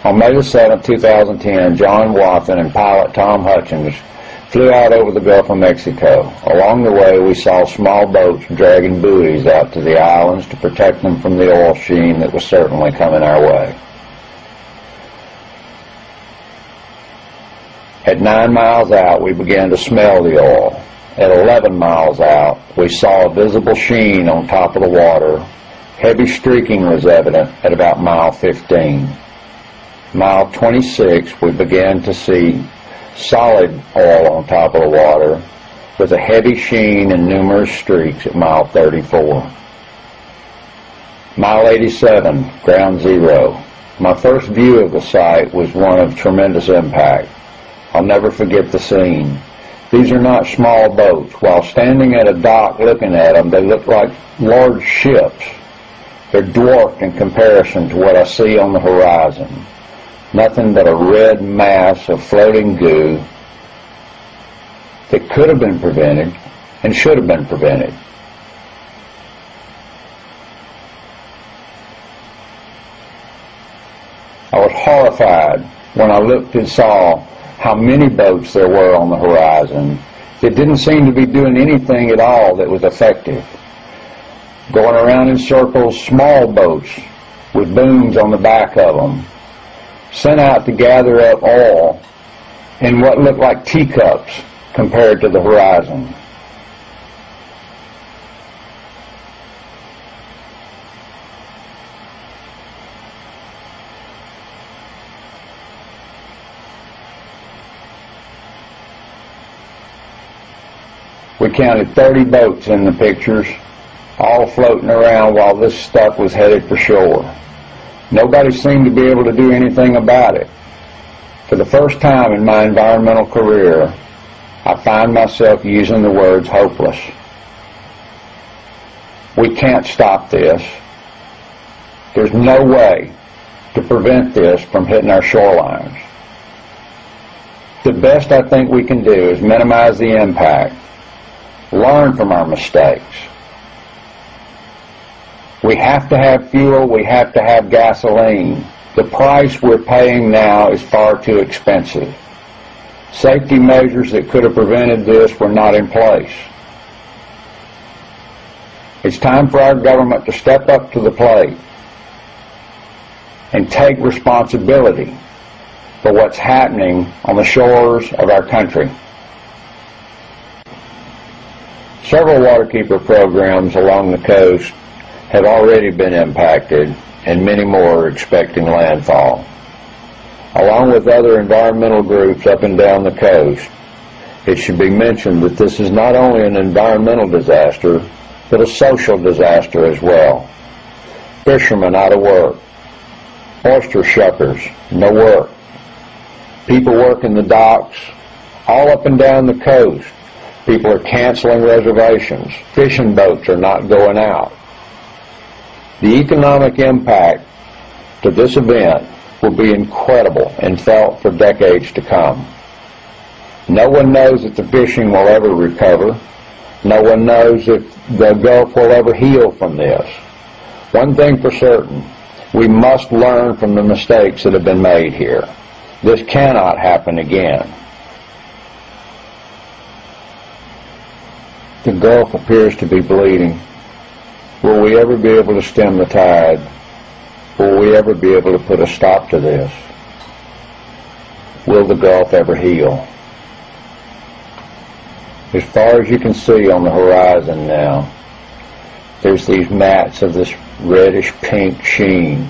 On May the 7th, 2010, John Wathen and pilot Tom Hutchins flew out over the Gulf of Mexico. Along the way, we saw small boats dragging buoys out to the islands to protect them from the oil sheen that was certainly coming our way. At 9 miles out, we began to smell the oil. At 11 miles out, we saw a visible sheen on top of the water. Heavy streaking was evident at about mile 15. Mile 26, we began to see solid oil on top of the water with a heavy sheen and numerous streaks at mile 34. Mile 87, ground zero. My first view of the site was one of tremendous impact. I'll never forget the scene. These are not small boats. While standing at a dock looking at them, they look like large ships. They're dwarfed in comparison to what I see on the horizon. Nothing but a red mass of floating goo that could have been prevented and should have been prevented. I was horrified when I looked and saw how many boats there were on the horizon that didn't seem to be doing anything at all that was effective. Going around in circles, small boats with booms on the back of them, sent out to gather up oil in what looked like teacups compared to the horizon. We counted 30 boats in the pictures, all floating around while this stuff was headed for shore. Nobody seemed to be able to do anything about it. For the first time in my environmental career, I find myself using the words hopeless. We can't stop this. There's no way to prevent this from hitting our shorelines. The best I think we can do is minimize the impact, learn from our mistakes. We have to have fuel, we have to have gasoline. The price we're paying now is far too expensive. Safety measures that could have prevented this were not in place. It's time for our government to step up to the plate and take responsibility for what's happening on the shores of our country. Several waterkeeper programs along the coast have already been impacted, and many more are expecting landfall. Along with other environmental groups up and down the coast, it should be mentioned that this is not only an environmental disaster, but a social disaster as well. Fishermen out of work, oyster shuckers, no work, people working the docks, all up and down the coast. People are canceling reservations. Fishing boats are not going out. The economic impact to this event will be incredible and felt for decades to come. No one knows if the fishing will ever recover. No one knows if the Gulf will ever heal from this. One thing for certain, we must learn from the mistakes that have been made here. This cannot happen again. The Gulf appears to be bleeding. Will we ever be able to stem the tide? Will we ever be able to put a stop to this? Will the Gulf ever heal? As far as you can see on the horizon now, there's these mats of this reddish pink sheen.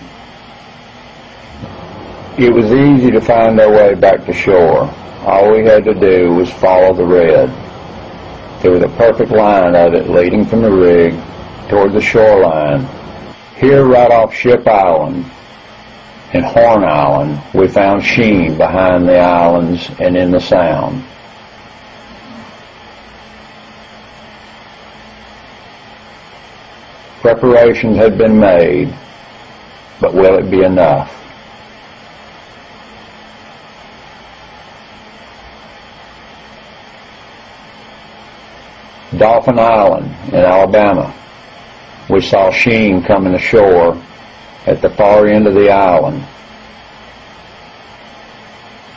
It was easy to find our way back to shore. All we had to do was follow the red. There was a perfect line of it leading from the rig toward the shoreline. Here, right off Ship Island and Horn Island, we found sheen behind the islands and in the Sound. Preparations had been made, but will it be enough? Dolphin Island in Alabama, we saw sheen coming ashore at the far end of the island.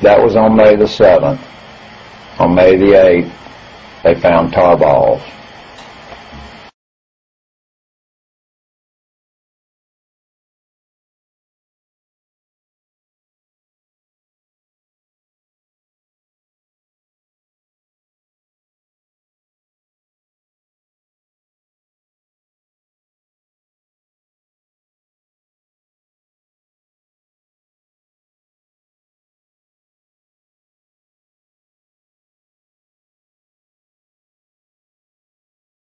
That was on May the 7th. On May the 8th, they found tar balls.